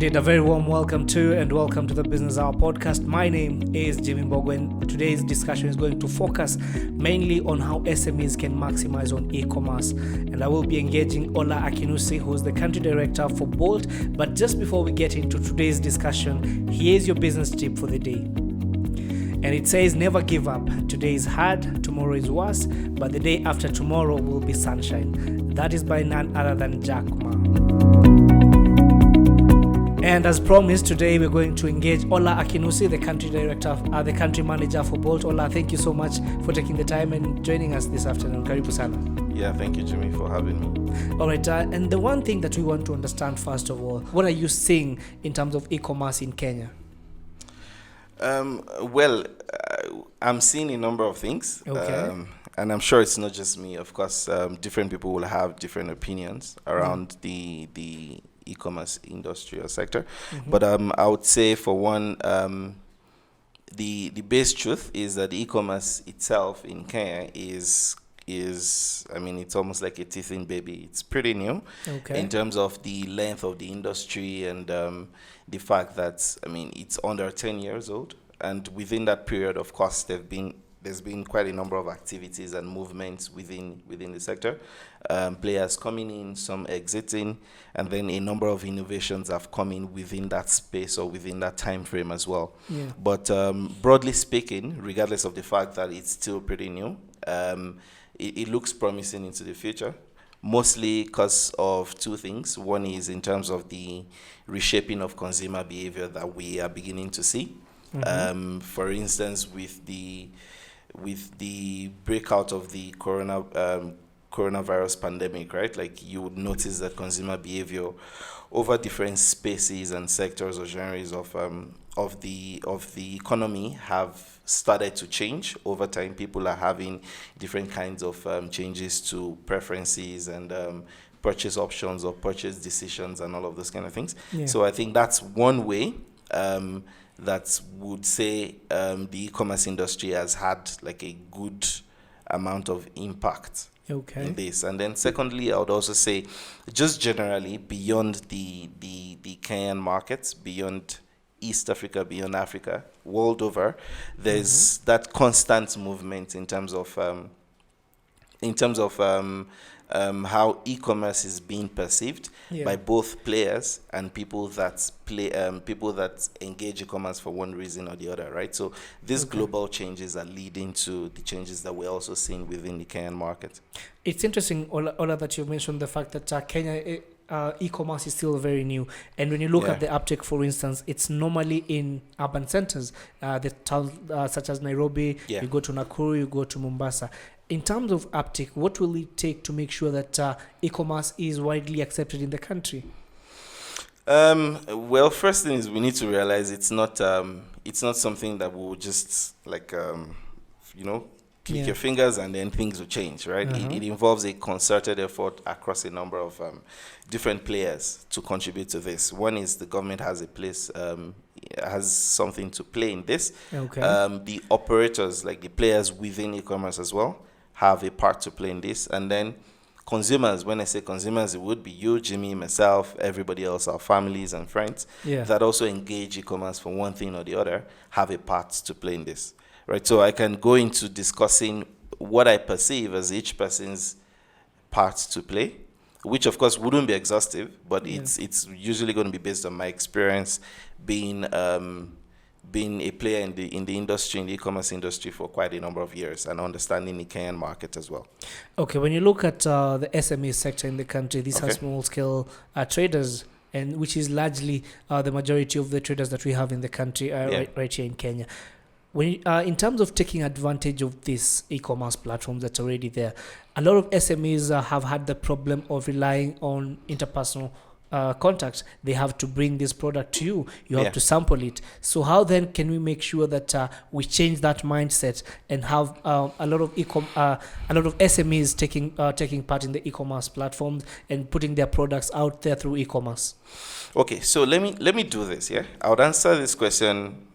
Indeed, a very warm welcome to the Business Hour podcast. My name is Jimmy Mbogo, and today's discussion is going to focus mainly on how SMEs can maximize on e-commerce. And I will be engaging Olaa Kinnusi, who is the country director for Bolt. But just before we get into today's discussion, here's your business tip for the day. And it says, never give up. Today is hard, tomorrow is worse, but the day after tomorrow will be sunshine. That is by none other than Jack Ma. And as promised, today we're going to engage Olaa Kinnusi, the country director, the country manager for Bolt. Olaa, thank you so much for taking the time and joining us this afternoon. Karibu sana. Yeah, thank you, Jimmy, for having me. All right, and the one thing that we want to understand first of all, what are you seeing in terms of e-commerce in Kenya? I'm seeing a number of things. Okay. And I'm sure it's not just me. Of course, different people will have different opinions around the e-commerce industry or sector. Mm-hmm. But I would say, for one, the base truth is that the e-commerce itself in Kenya is it's almost like a teething baby. It's pretty new. Okay. In terms of the length of the industry and the fact that it's under 10 years old, and within that period, of course, there's been quite a number of activities and movements within the sector. Players coming in, some exiting, and then a number of innovations have come in within that space or within that time frame as well. Yeah. But broadly speaking, regardless of the fact that it's still pretty new, it looks promising into the future, mostly because of two things. One is in terms of the reshaping of consumer behavior that we are beginning to see. Mm-hmm. For instance, with the breakout of the coronavirus pandemic, right? Like, you would notice that consumer behavior over different spaces and sectors or genres of the economy have started to change over time. People are having different kinds of changes to preferences and purchase options or purchase decisions and all of those kind of things. Yeah. So I think that's one way that would say the e-commerce industry has had like a good amount of impact in this. And then secondly, I would also say, just generally, beyond the Kenyan markets, beyond East Africa, beyond Africa, world over, there's that constant movement in terms of how e-commerce is being perceived by both players and people that engage e-commerce for one reason or the other, right? So these global changes are leading to the changes that we're also seeing within the Kenyan market. It's interesting, Ola, that you mentioned the fact that Kenya e-commerce is still very new, and when you look at the uptake, for instance, it's normally in urban centers, the towns such as Nairobi. You go to Nakuru, you go to Mombasa. In terms of uptake, what will it take to make sure that e-commerce is widely accepted in the country? Well, first thing is we need to realize it's not something that will just click your fingers and then things will change, right? It involves a concerted effort across a number of different players to contribute to this. One is the government has a place, has something to play in this. The operators, like the players within e-commerce as well, have a part to play in this. And then consumers, when I say consumers, it would be you, Jimmy, myself, everybody else, our families and friends that also engage e-commerce for one thing or the other, have a part to play in this. Right, so I can go into discussing what I perceive as each person's part to play, which of course wouldn't be exhaustive, but it's usually going to be based on my experience being a player in the industry, in the e-commerce industry for quite a number of years, and understanding the Kenyan market as well. Okay, when you look at the SME sector in the country, these are small-scale traders, and which is largely the majority of the traders that we have in the country right here in Kenya. When, in terms of taking advantage of these e-commerce platforms that's already there, a lot of SMEs have had the problem of relying on interpersonal contact. They have to bring this product to you. You have to sample it. So how then can we make sure that we change that mindset and have a lot of SMEs taking part in the e-commerce platforms and putting their products out there through e-commerce? Okay, so let me do this. I would answer this question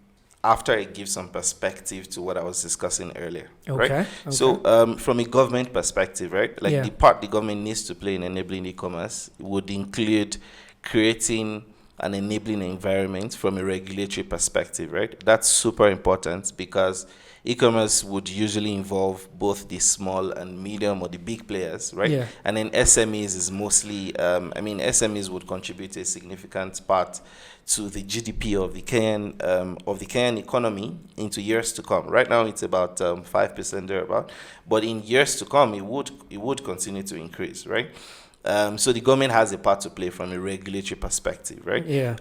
after I give some perspective to what I was discussing earlier, right? So from a government perspective, right, like the part the government needs to play in enabling e-commerce would include creating an enabling environment from a regulatory perspective, right? That's super important because e-commerce would usually involve both the small and medium or the big players, right? Yeah. And then SMEs is mostly, SMEs would contribute a significant part to the GDP of the Kenyan economy into years to come. Right now, it's about 5% thereabout, but in years to come, it would continue to increase, right? So the government has a part to play from a regulatory perspective, right? Yeah.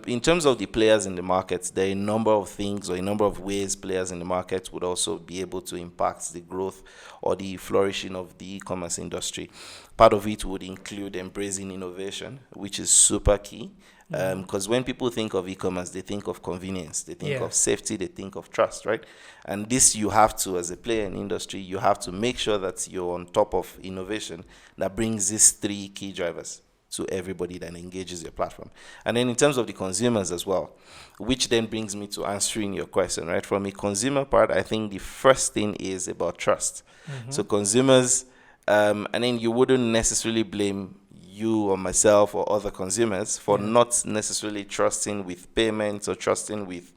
In terms of the players in the market, there are a number of things or a number of ways players in the market would also be able to impact the growth or the flourishing of the e-commerce industry. Part of it would include embracing innovation, which is super key. Because when people think of e-commerce, they think of convenience, they think of safety, they think of trust, right? And this you have to, as a player in industry, you have to make sure that you're on top of innovation that brings these three key drivers to everybody that engages your platform. And then in terms of the consumers as well, which then brings me to answering your question, right? From a consumer part, I think the first thing is about trust. So consumers, and then you wouldn't necessarily blame you or myself or other consumers for not necessarily trusting with payments or trusting with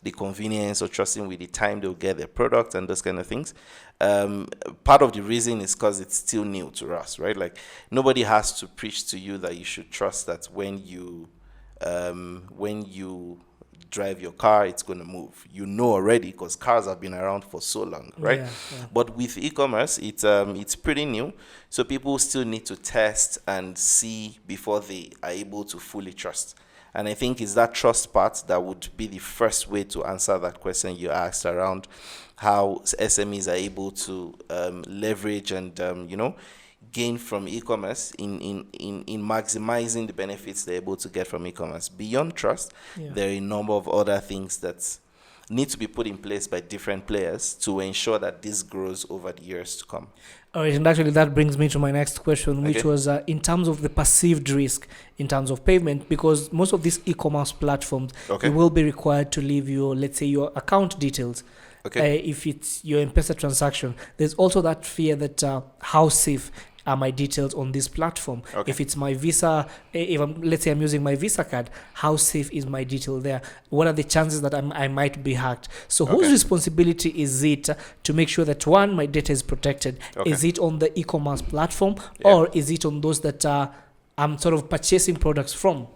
the convenience or trusting with the time they'll get their product and those kind of things. Part of the reason is because it's still new to us, right? Like nobody has to preach to you that you should trust that when you drive your car, it's going to move. You know already because cars have been around for so long, right? But with e-commerce, it's pretty new. So people still need to test and see before they are able to fully trust. And I think it's that trust part that would be the first way to answer that question you asked around how SMEs are able to leverage and, gain from e-commerce in maximizing the benefits they're able to get from e-commerce. Beyond trust, there are a number of other things that need to be put in place by different players to ensure that this grows over the years to come. All right, and actually that brings me to my next question, which was in terms of the perceived risk in terms of payment, because most of these e-commerce platforms, you will be required to leave your, let's say, your account details. If it's your M-Pesa transaction, there's also that fear that how safe are my details on this platform? If it's my Visa, let's say I'm using my Visa card, how safe is my detail there? What are the chances that I might be hacked? So whose responsibility is it to make sure that, one, my data is protected? Is it on the e-commerce platform or is it on those that I'm sort of purchasing products from?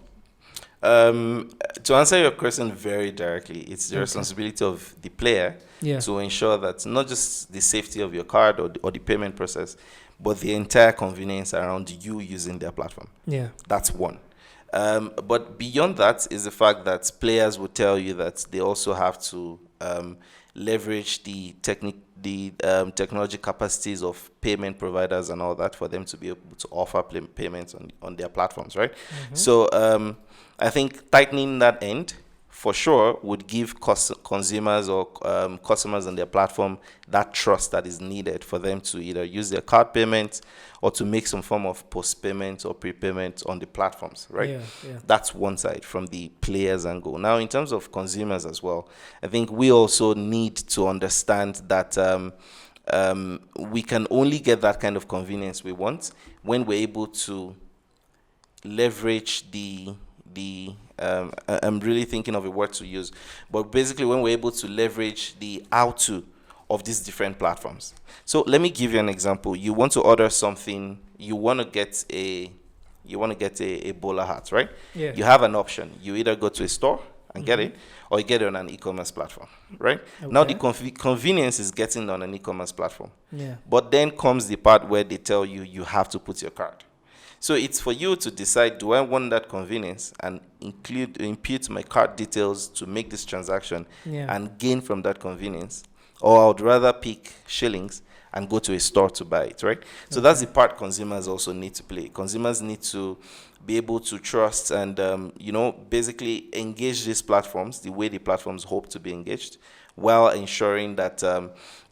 To answer your question very directly, it's the responsibility of the player to ensure that not just the safety of your card or the payment process, but the entire convenience around you using their platform. That's one. But beyond that is the fact that players will tell you that they also have to leverage the technology capacities of payment providers and all that for them to be able to offer payments on their platforms, right? So I think tightening that end for sure would give consumers or customers on their platform that trust that is needed for them to either use their card payments or to make some form of post-payment or prepayment on the platforms, right? That's one side from the players angle. Now, in terms of consumers as well, I think we also need to understand that we can only get that kind of convenience we want when we're able to leverage I'm really thinking of a word to use, but basically when we're able to leverage the how-to of these different platforms. So let me give you an example. You want to order something, you want to get a bowler hat, right? You have an option. You either go to a store and get it, or you get it on an e-commerce platform, right? Now the convenience is getting on an e-commerce platform. But then comes the part where they tell you you have to put your card. So it's for you to decide, do I want that convenience and impute my card details to make this transaction and gain from that convenience? Or I would rather pick shillings and go to a store to buy it, right? So that's the part consumers also need to play. Consumers need to be able to trust and, basically engage these platforms the way the platforms hope to be engaged, while ensuring that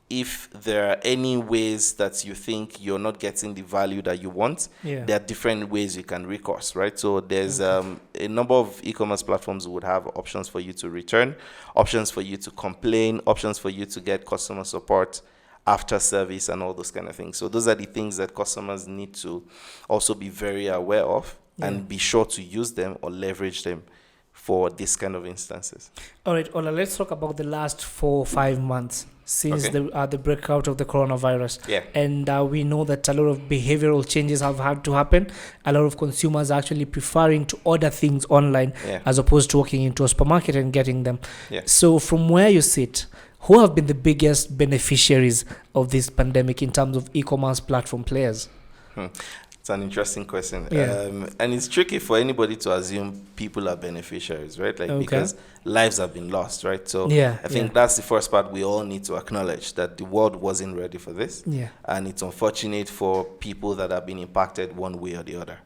if there are any ways that you think you're not getting the value that you want, there are different ways you can recourse, right? So there's a number of e-commerce platforms would have options for you to return, options for you to complain, options for you to get customer support after service and all those kind of things. So those are the things that customers need to also be very aware of and be sure to use them or leverage them for this kind of instances. All right, Ola, let's talk about the last 4 or 5 months since the breakout of the coronavirus. Yeah. And we know that a lot of behavioral changes have had to happen. A lot of consumers are actually preferring to order things online as opposed to walking into a supermarket and getting them. Yeah. So from where you sit, who have been the biggest beneficiaries of this pandemic in terms of e-commerce platform players? It's an interesting question. Yeah. And it's tricky for anybody to assume people are beneficiaries, right? Because lives have been lost, right? So I think that's the first part we all need to acknowledge, that the world wasn't ready for this. Yeah. And it's unfortunate for people that have been impacted one way or the other,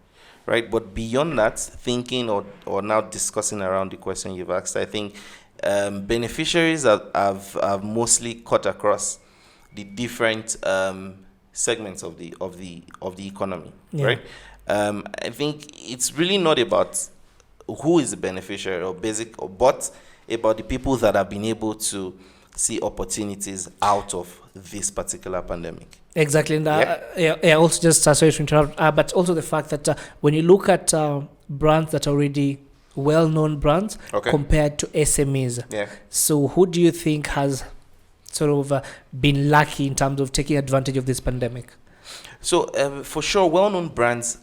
right? But beyond that, thinking or now discussing around the question you've asked, I think beneficiaries have mostly cut across the different segments of the economy, right? I think it's really not about who is the beneficiary but about the people that have been able to see opportunities out of this particular pandemic. Exactly. And also just sorry to interrupt, but also the fact that when you look at brands that are already well-known brands compared to SMEs, so who do you think has sort of been lucky in terms of taking advantage of this pandemic? So for sure, well-known brands,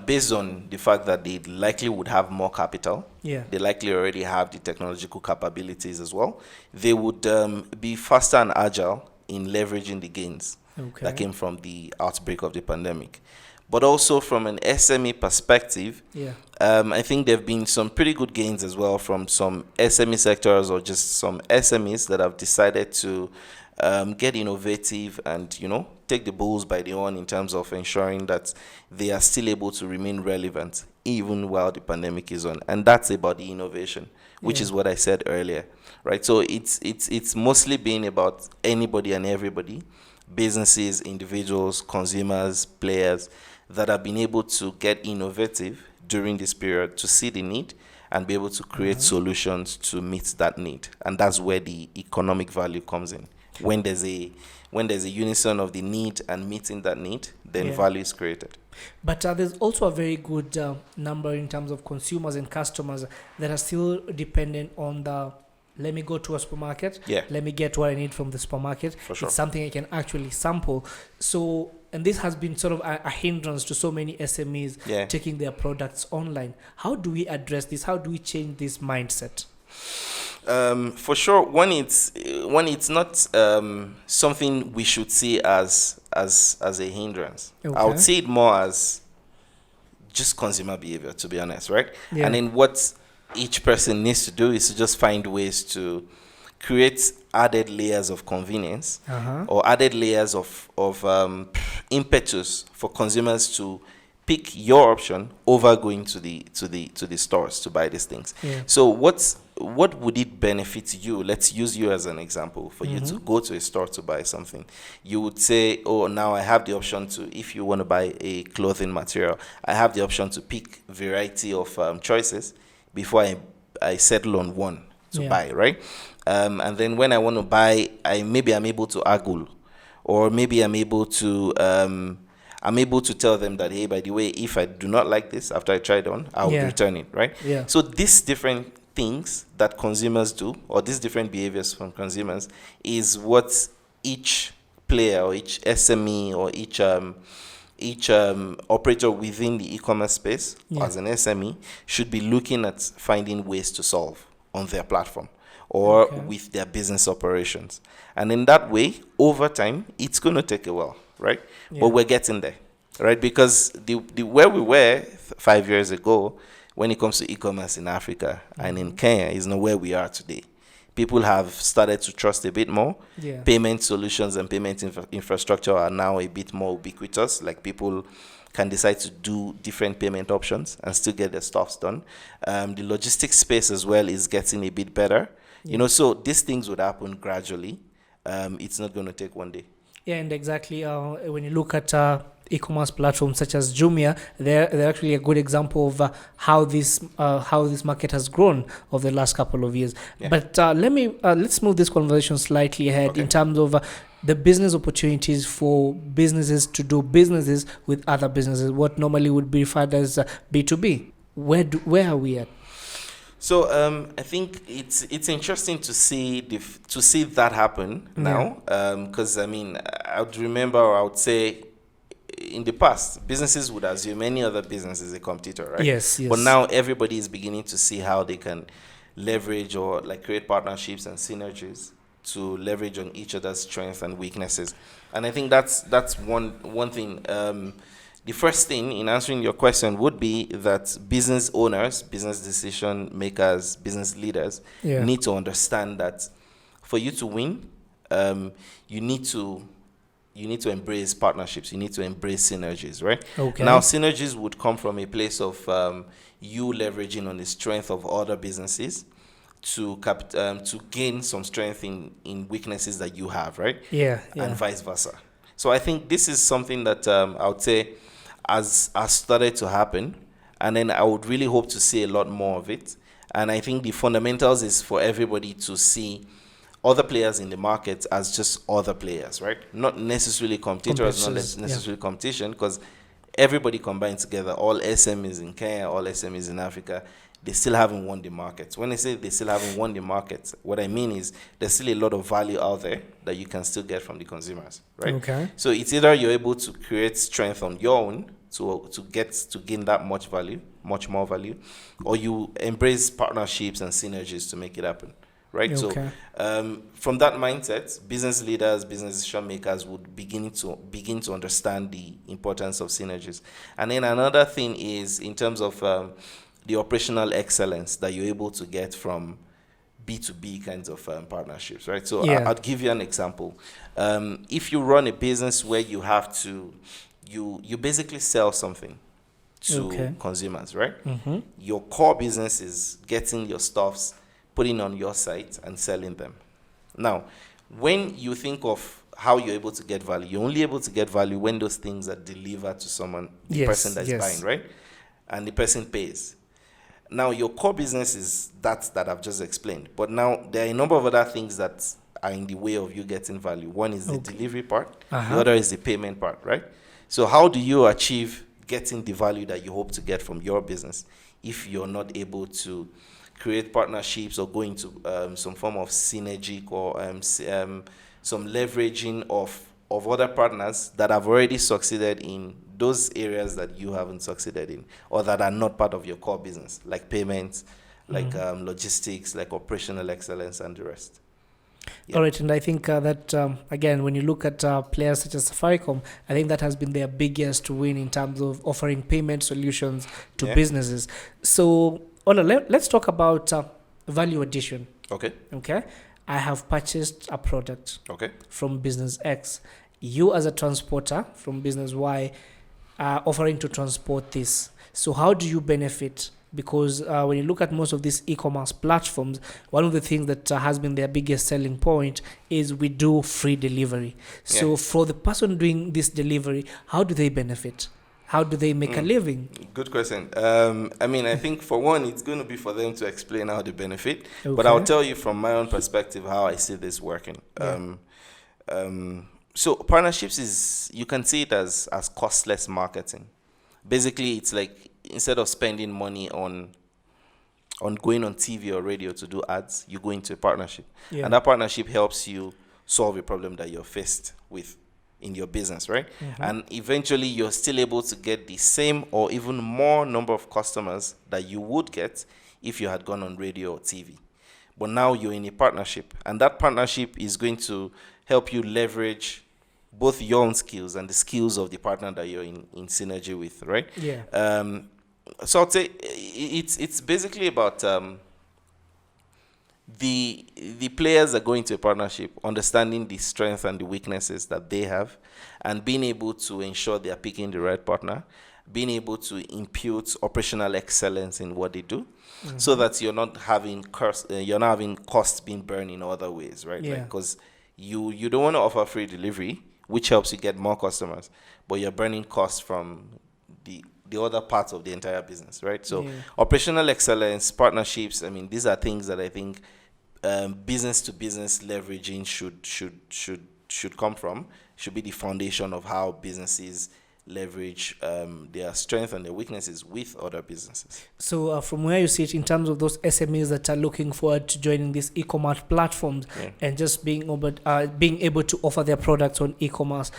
based on the fact that they likely would have more capital, they likely already have the technological capabilities as well, they would be faster and agile in leveraging the gains that came from the outbreak of the pandemic. But also from an SME perspective, I think there have been some pretty good gains as well from some SME sectors or just some SMEs that have decided to get innovative and, take the bulls by the horn in terms of ensuring that they are still able to remain relevant even while the pandemic is on. And that's about the innovation, which is what I said earlier, right? So it's mostly been about anybody and everybody, businesses, individuals, consumers, players, that have been able to get innovative during this period to see the need and be able to create solutions to meet that need. And that's where the economic value comes in. When there's a unison of the need and meeting that need, then value is created. But there's also a very good number in terms of consumers and customers that are still dependent on the let me go to a supermarket, let me get what I need from the supermarket. For sure. It's something I can actually sample. So, and this has been sort of a hindrance to so many SMEs taking their products online. How do we address this? How do we change this mindset? For sure, one, it's not something we should see as a hindrance. I would see it more as just consumer behavior, to be honest, right? And then what each person needs to do is to just find ways to create added layers of convenience or added layers of impetus for consumers to pick your option over going to the stores to buy these things. So what would it benefit you? Let's use you as an example. For you to go to a store to buy something, you would say, oh, now I have the option to, if you want to buy a clothing material, I have the option to pick variety of choices before I settle on one to buy, right? And then when I want to buy, maybe I'm able to haggle, or maybe I'm able to tell them that, hey, by the way, if I do not like this after I try it on, I'll return it, right? So these different things that consumers do, or these different behaviors from consumers, is what each player or each SME or each operator within the e-commerce space as an SME should be looking at finding ways to solve on their platform or with their business operations. And in that way, over time, it's going to take a while, right? But we're getting there, right? Because the where we were 5 years ago when it comes to e-commerce in Africa and in Kenya is not where we are today. People have started to trust a bit more. Payment solutions and payment infrastructure are now a bit more ubiquitous. Like, people can decide to do different payment options and still get their stuffs done. The logistics space as well is getting a bit better. So these things would happen gradually. It's not going to take one day. Yeah, and exactly when you look at e-commerce platforms such as Jumia, they're actually a good example of how this market has grown over the last couple of years. Yeah. But let's move this conversation slightly ahead in terms of the business opportunities for businesses to do businesses with other businesses, what normally would be referred as B2B. Where are we at? So I think it's interesting to see that happen now, because I mean I would say in the past businesses would assume any other business is a competitor, right? Yes. But now everybody is beginning to see how they can leverage or like create partnerships and synergies to leverage on each other's strengths and weaknesses, and I think that's one thing. The first thing in answering your question would be that business owners, business decision makers, business leaders need to understand that for you to win, you need to embrace partnerships. You need to embrace synergies, right? Okay. Now, synergies would come from a place of you leveraging on the strength of other businesses to gain some strength in weaknesses that you have, right? Yeah. And vice versa. So I think this is something that I would say has started to happen, and then I would really hope to see a lot more of it. And I think the fundamentals is for everybody to see other players in the market as just other players, right? Not necessarily competitors, not necessarily competition, because everybody combined together, all SMEs in Kenya, all SMEs in Africa, they still haven't won the market. When I say they still haven't won the market, what I mean is there's still a lot of value out there that you can still get from the consumers, right? Okay. So it's either you're able to create strength on your own to gain that much more value, or you embrace partnerships and synergies to make it happen, right? Okay. So from that mindset, business leaders, business decision makers would begin to understand the importance of synergies. And then another thing is in terms of the operational excellence that you're able to get from B2B kinds of partnerships, right? So I'll give you an example. If you run a business where you have to, you basically sell something to consumers, right? Mm-hmm. Your core business is getting your stuffs, putting on your site and selling them. Now, when you think of how you're able to get value, you're only able to get value when those things are delivered to someone, the person that's buying, right? And the person pays. Now, your core business is that I've just explained. But now, there are a number of other things that are in the way of you getting value. One is the delivery part. The other is the payment part, right? So how do you achieve getting the value that you hope to get from your business if you're not able to create partnerships or go into some form of synergy or some leveraging of other partners that have already succeeded in those areas that you haven't succeeded in, or that are not part of your core business, like payments, like logistics, like operational excellence, and the rest. Yeah. All right, and I think that, again, when you look at players such as Safaricom, I think that has been their biggest win in terms of offering payment solutions to businesses. So, Ola, let's talk about value addition. Okay. I have purchased a product from Business X. You as a transporter from Business Y are offering to transport this. So how do you benefit? Because when you look at most of these e-commerce platforms, one of the things that has been their biggest selling point is we do free delivery. So for the person doing this delivery, how do they benefit? How do they make a living? Good question. I mean, I think for one, it's going to be for them to explain how they benefit. But I'll tell you from my own perspective how I see this working. So partnerships is, you can see it as costless marketing. Basically, it's like instead of spending money on going on TV or radio to do ads, you go into a partnership. And that partnership helps you solve a problem that you're faced with in your business, right? And eventually you're still able to get the same or even more number of customers that you would get if you had gone on radio or TV. But now you're in a partnership, and that partnership is going to help you leverage both your own skills and the skills of the partner that you're in synergy with, right? So I'd say it's basically about the players that go into a partnership understanding the strengths and the weaknesses that they have, and being able to ensure they are picking the right partner, being able to impute operational excellence in what they do, so that you're not having costs being burned in other ways, right? Because you don't want to offer free delivery which helps you get more customers, but you're burning costs from the other parts of the entire business, right? So operational excellence, partnerships, I mean, these are things that I think business to business leveraging should come from, should be the foundation of how businesses leverage their strengths and their weaknesses with other businesses. So from where you see it, in terms of those SMEs that are looking forward to joining these e-commerce platforms and just being able to offer their products on e-commerce,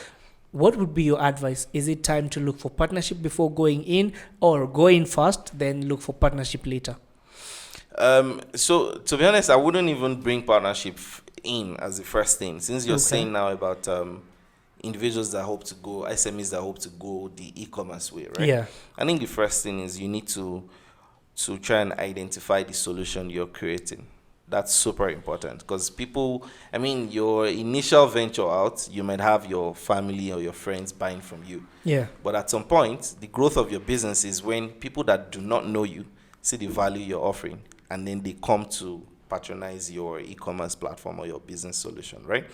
what would be your advice? Is it time to look for partnership before going in, or go in first, then look for partnership later? So to be honest, I wouldn't even bring partnership in as the first thing, since you're saying now about individuals that hope to go, SMEs that hope to go the e-commerce way, right? Yeah. I think the first thing is you need to try and identify the solution you're creating. That's super important, because people, I mean, your initial venture out, you might have your family or your friends buying from you. Yeah. But at some point, the growth of your business is when people that do not know you see the value you're offering, and then they come to patronize your e-commerce platform or your business solution, right?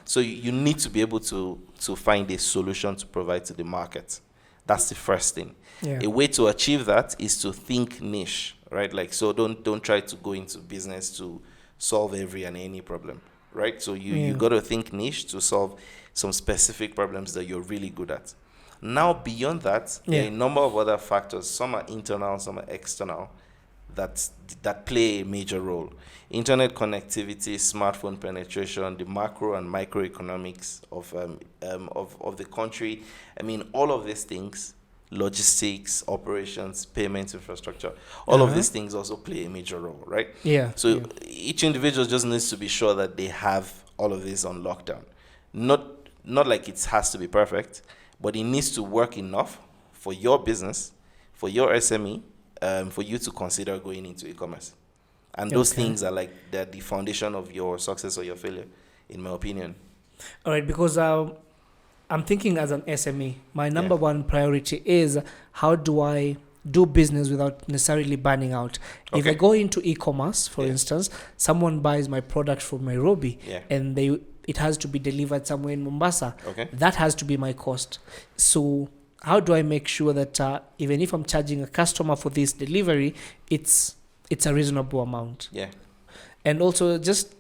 So you need to be able to find a solution to provide to the market. That's the first thing. A way to achieve that is to think niche, right? Like, so don't try to go into business to solve every and any problem, right? So you got to think niche to solve some specific problems that you're really good at. Now, beyond that, there are a number of other factors. Some are internal, some are external, that play a major role. Internet connectivity, smartphone penetration, the macro and microeconomics of the country. I mean, all of these things, logistics, operations, payments, infrastructure, all of these things also play a major role, right? So each individual just needs to be sure that they have all of this on lockdown. Not like it has to be perfect, but it needs to work enough for your business, for your SME, for you to consider going into e-commerce. And those things are like the foundation of your success or your failure, in my opinion. All right, because I'm thinking as an SME, my number one priority is how do I do business without necessarily burning out. If I go into e-commerce, for instance, someone buys my product from Nairobi and it has to be delivered somewhere in Mombasa. That has to be my cost. So how do I make sure that even if I'm charging a customer for this delivery, it's a reasonable amount? And also just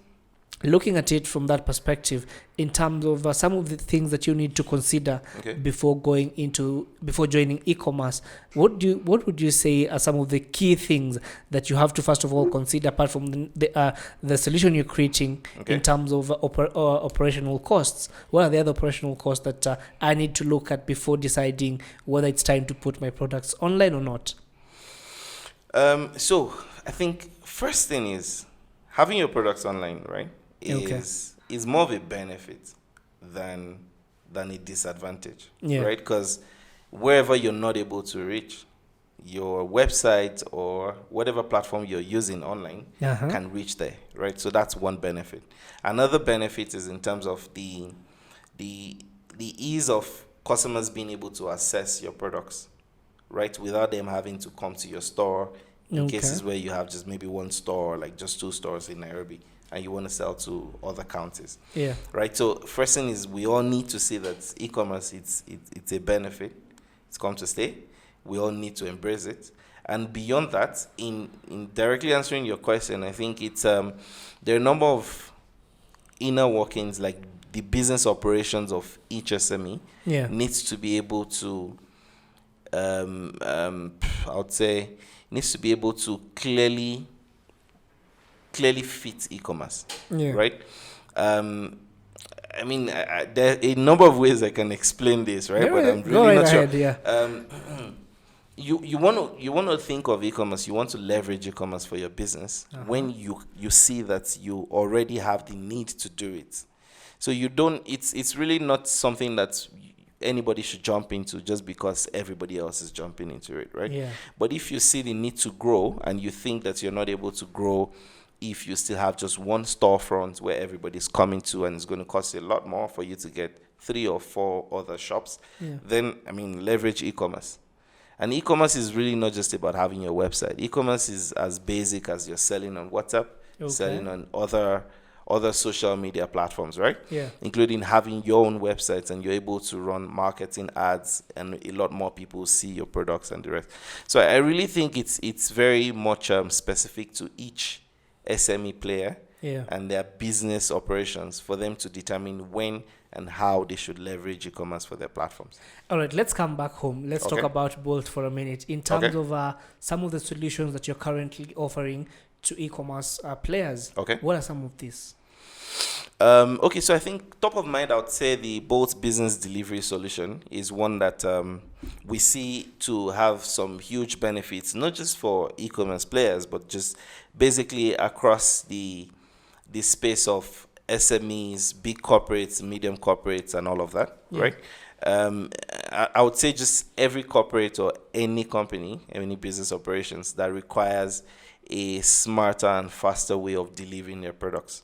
looking at it from that perspective, in terms of some of the things that you need to consider before joining e-commerce, what would you say are some of the key things that you have to first of all consider, apart from the solution you're creating, in terms of operational costs? What are the other operational costs that I need to look at before deciding whether it's time to put my products online or not? So I think first thing is having your products online, right? Is more of a benefit than a disadvantage, right? Because wherever you're not able to reach, your website or whatever platform you're using online can reach there, right? So that's one benefit. Another benefit is in terms of the ease of customers being able to access your products, right? Without them having to come to your store in cases where you have just maybe one store, like just 2 stores in Nairobi, and you want to sell to other counties. Right. So first thing is we all need to see that e-commerce it's a benefit. It's come to stay. We all need to embrace it. And beyond that, in directly answering your question, I think it's there are a number of inner workings, like the business operations of each SME needs to be able to I would say needs to be able to clearly fit e-commerce, right? I mean, there are a number of ways I can explain this, right? But I'm really not sure. You want to think of e-commerce. You want to leverage e-commerce for your business when you see that you already have the need to do it. So you don't. It's really not something that anybody should jump into just because everybody else is jumping into it, right? But if you see the need to grow and you think that you're not able to grow if you still have just one storefront where everybody's coming to and it's going to cost you a lot more for you to get 3 or 4 other shops, then, I mean, leverage e-commerce. And e-commerce is really not just about having your website. E-commerce is as basic as you're selling on WhatsApp, selling on other other social media platforms, right? Yeah. Including having your own websites, and you're able to run marketing ads, and a lot more people see your products and the rest. So I really think it's very much specific to each SME player and their business operations for them to determine when and how they should leverage e-commerce for their platforms. All right, let's come back home. Let's talk about Bolt for a minute. In terms of some of the solutions that you're currently offering to e-commerce players, what are some of these? So I think top of mind, I would say the Bolt business delivery solution is one that we see to have some huge benefits, not just for e-commerce players, but just basically across the space of SMEs, big corporates, medium corporates, and all of that, right? I would say just every corporate or any company, any business operations that requires a smarter and faster way of delivering their products,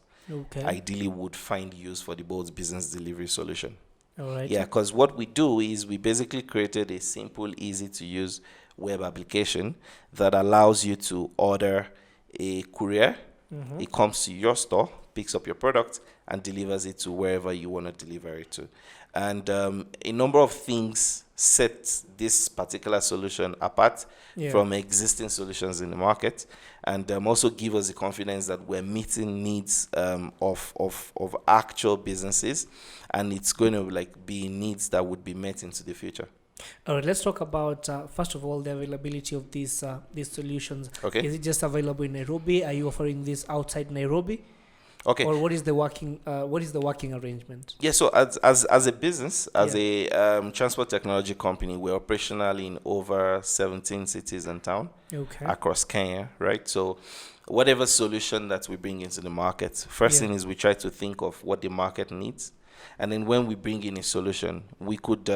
ideally would find use for the Bolt business delivery solution. All right. Yeah, because what we do is we basically created a simple, easy to use web application that allows you to order a courier. It comes to your store, picks up your product, and delivers it to wherever you want to deliver it to. And a number of things set this particular solution apart from existing solutions in the market, and also give us the confidence that we're meeting needs of actual businesses, and it's going to be needs that would be met into the future. All right, let's talk about first of all the availability of these solutions. Is it just available in Nairobi? Are you offering this outside Nairobi? Or what is the working arrangement? Yeah, so as a business, as a transport technology company, we're operational in over 17 cities and towns across Kenya, right? So whatever solution that we bring into the market, first thing is we try to think of what the market needs, and then when we bring in a solution, we could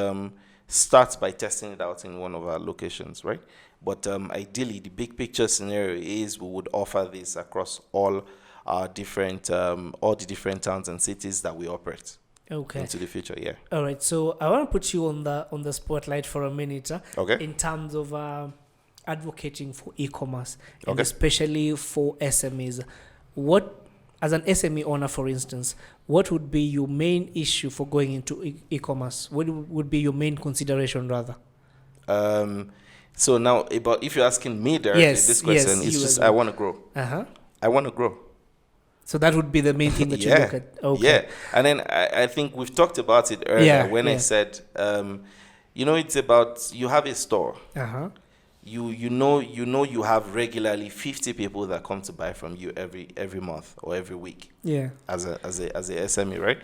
start by testing it out in one of our locations, right? But ideally, the big picture scenario is we would offer this across all the different towns and cities that we operate into the future. All right, so I want to put you on the spotlight for a minute in terms of advocating for e-commerce, and especially for SMEs. What, as an SME owner, for instance, what would be your main issue for going into e-commerce? What would be your main consideration, rather? So now, if you're asking me directly this question, it's just I want to grow. I want to grow. So that would be the main thing that you look at. Yeah, and then I think we've talked about it earlier when I said, it's about, you have a store. You know you have regularly 50 people that come to buy from you every month or every week. As a SME, right?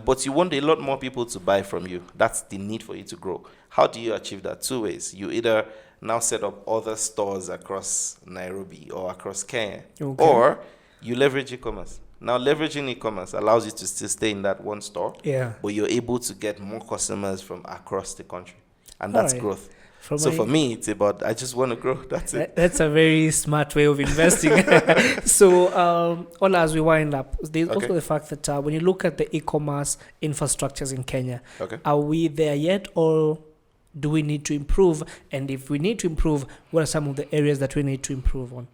But you want a lot more people to buy from you. That's the need for you to grow. How do you achieve that? Two ways. You either now set up other stores across Nairobi or across Kenya, or you leverage e-commerce. Now, leveraging e-commerce allows you to still stay in that one store, but you're able to get more customers from across the country, and that's growth. For me, it's about, I just want to grow. That's it. That's a very smart way of investing. So, Ola, as we wind up, there's also the fact that when you look at the e-commerce infrastructures in Kenya, are we there yet, or do we need to improve? And if we need to improve, what are some of the areas that we need to improve on?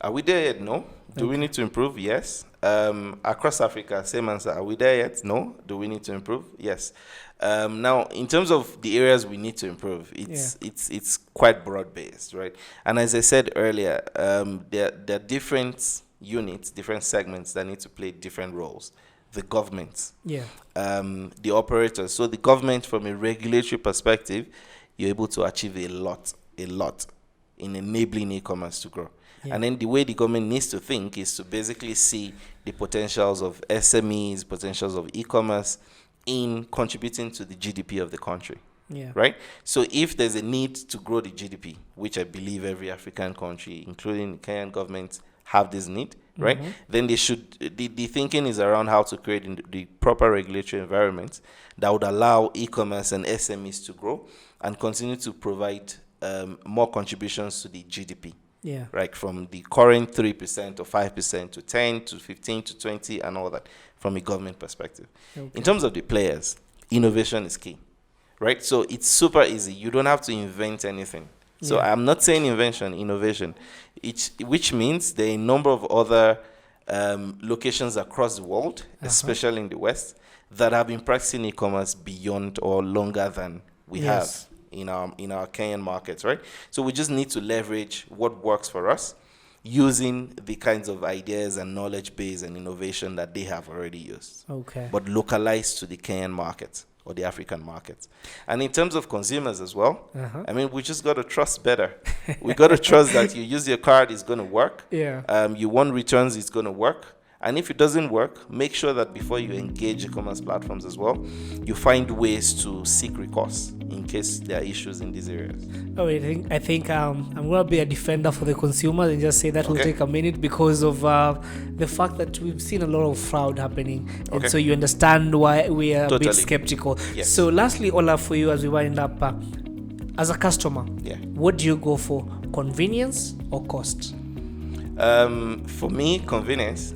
Are we there yet? No. Do we need to improve? Yes. Across Africa, same answer. Are we there yet? No. Do we need to improve? Yes. Now, in terms of the areas we need to improve, it's quite broad-based, right? And as I said earlier, there are different units, different segments that need to play different roles. The government, the operators. So the government, from a regulatory perspective, you're able to achieve a lot in enabling e-commerce to grow. And then the way the government needs to think is to basically see the potentials of SMEs, potentials of e-commerce in contributing to the GDP of the country. Right? So if there's a need to grow the GDP, which I believe every African country, including the Kenyan government, have this need, right? Then they should, the thinking is around how to create the proper regulatory environment that would allow e-commerce and SMEs to grow and continue to provide more contributions to the GDP. Right, from the current 3% or 5% to 10 to 15 to 20 and all that, from a government perspective. In terms of the players, innovation is key, right? So it's super easy. You don't have to invent anything. So I'm not saying invention, innovation, which means there are a number of other locations across the world, especially in the West, that have been practicing e-commerce beyond or longer than we have in our Kenyan markets, right? So we just need to leverage what works for us, using the kinds of ideas and knowledge base and innovation that they have already used, but localized to the Kenyan market or the African market. And in terms of consumers as well, I mean, we just got to trust better. We got to trust that you use your card, it's going to work. You want returns, it's going to work. And if it doesn't work, make sure that before you engage e-commerce platforms as well, you find ways to seek recourse in case there are issues in these areas. I think I'm going to be a defender for the consumers and just say that will take a minute because of the fact that we've seen a lot of fraud happening. And so you understand why we are a bit skeptical. So lastly, Ola, for you as we wind up, as a customer, what do you go for? Convenience or cost? For me, convenience.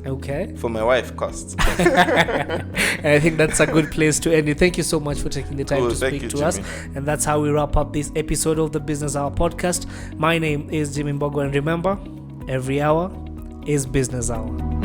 For my wife, cost. I think that's a good place to end it. Thank you so much for taking the time to speak to us. And that's how we wrap up this episode of the Business Hour podcast. My name is Jimmy Mbogo, and remember, every hour is Business Hour.